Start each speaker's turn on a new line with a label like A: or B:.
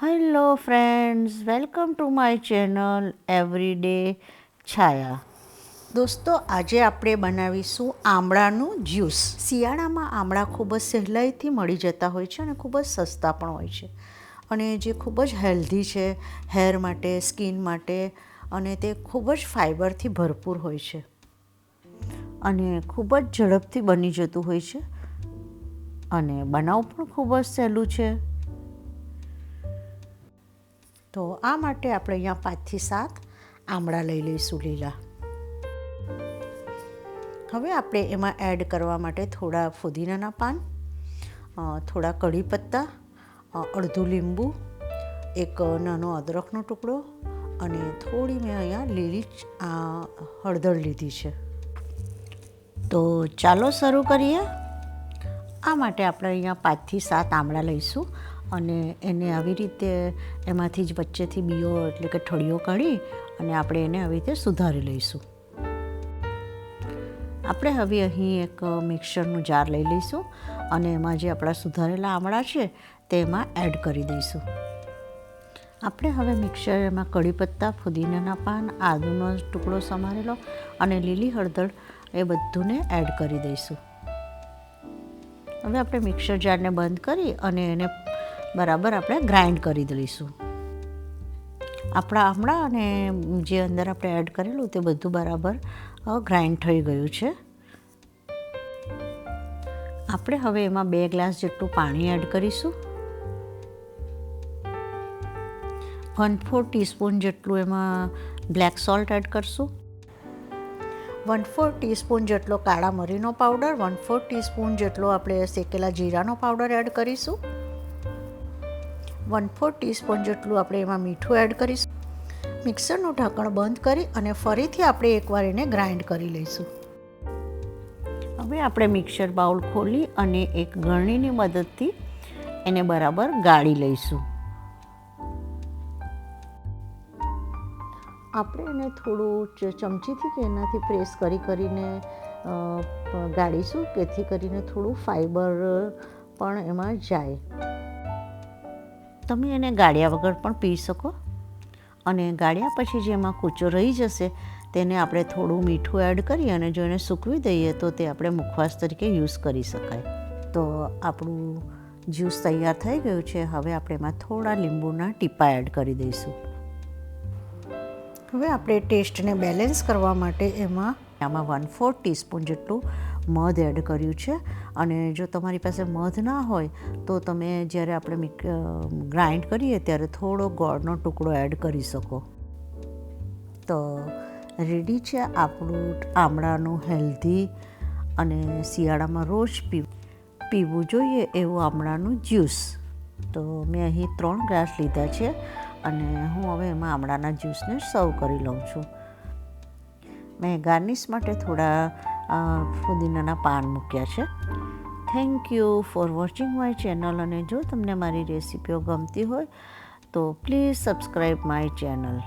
A: Hello friends, welcome to my channel everyday Chhaya. દોસ્તો, આજે આપણે બનાવીશું આમળાનું જ્યુસ. શિયાળામાં આમળા ખૂબ જ સહેલાઈથી મળી જતા હોય છે અને ખૂબ જ સસ્તા પણ હોય છે, અને જે ખૂબ જ હેલ્ધી છે હેર માટે, સ્કિન માટે, અને તે ખૂબ જ ફાઈબરથી ભરપૂર હોય છે અને ખૂબ જ ઝડપથી બની જતું હોય છે અને બનાવવું પણ ખૂબ જ સહેલું છે. તો આ માટે આપણે અહીંયા 5 થી 7 આમળા લઈ લઈશું લીલા. હવે આપણે એમાં એડ કરવા માટે થોડા ફુદીનાના પાન, થોડા કઢી પત્તા, અડધું લીંબુ, એક નાનો અદરકનો ટુકડો અને થોડી મેં અહીંયા લીલી હળદર લીધી છે. તો ચાલો શરૂ કરીએ. આ માટે આપણે અહીંયા 5 થી 7 આમળા લઈશું અને એને આવી રીતે એમાંથી જ વચ્ચેથી બીઓ એટલે કે ઠળીઓ કાઢી અને આપણે એને આવી રીતે સુધારી લઈશું. આપણે હવે અહીં એક મિક્સરનું જાર લઈ લઈશું અને એમાં જે આપણા સુધારેલા આમળા છે તેમાં એડ કરી દઈશું. આપણે હવે મિક્સર એમાં કઢી પત્તા, ફુદીનાના પાન, આદુનો ટુકડો સમારેલો અને લીલી હળદર એ બધુંને એડ કરી દઈશું. હવે આપણે મિક્સર જારને બંધ કરી અને એને બરાબર આપણે ગ્રાઇન્ડ કરી દઈશું. આપણા આમળા અને જે અંદર આપણે એડ કરેલું તે બધું બરાબર ગ્રાઇન્ડ થઈ ગયું છે. આપણે હવે એમાં 2 ગ્લાસ જેટલું પાણી એડ કરીશું. 1/4 ટીસ્પૂન જેટલું એમાં બ્લેક સોલ્ટ એડ કરશું. 1/4 ટીસ્પૂન જેટલો કાળા મરીનો પાવડર, 1/4 ટીસ્પૂન જેટલો આપણે શેકેલા જીરાનો પાવડર એડ કરીશું. 1/4 ટીસ્પૂન જેટલું આપણે એમાં મીઠું એડ કરીશું. મિક્સરનું ઢાંકણ બંધ કરી અને ફરીથી આપણે એકવાર એને ગ્રાઇન્ડ કરી લઈશું. હવે આપણે મિક્સર બાઉલ ખોલી અને એક ગળણીની મદદથી એને બરાબર ગાળી લઈશું. આપણે એને થોડું ચમચીથી કે એનાથી પ્રેસ કરીને ગાળીશું, જેથી કરીને થોડું ફાઈબર પણ એમાં જાય. તમે એને ગાળ્યા વગર પણ પી શકો અને ગાળ્યા પછી જે એમાં કૂચો રહી જશે તેને આપણે થોડું મીઠું એડ કરી અને જો એને સૂકવી દઈએ તો તે આપણે મુખવાસ તરીકે યુઝ કરી શકાય. તો આપણું જ્યુસ તૈયાર થઈ ગયું છે. હવે આપણે એમાં થોડા લીંબુના ટીપા એડ કરી દઈશું. હવે આપણે ટેસ્ટને બેલેન્સ કરવા માટે આમાં 1/4 ટીસ્પૂન જેટલું મધ એડ કર્યું છે અને જો તમારી પાસે મધ ના હોય તો તમે જ્યારે આપણે ગ્રાઇન્ડ કરીએ ત્યારે થોડો ગોળનો ટુકડો એડ કરી શકો. તો રેડી છે આપણું આમળાનું હેલ્ધી અને શિયાળામાં રોજ પીવું જોઈએ એવું આમળાનું જ્યુસ. તો મેં અહીં 3 ગ્લાસ લીધા છે અને હું હવે એમાં આમળાના જ્યુસને સર્વ કરી લઉં છું. મેં ગાર્નિશ માટે થોડા ફુદીનાના પાન મૂક્યા છે. Thank you for watching my channel, અને જો તમને મારી રેસિપીઓ ગમતી હોય તો પ્લીઝ સબસ્ક્રાઈબ માય ચેનલ.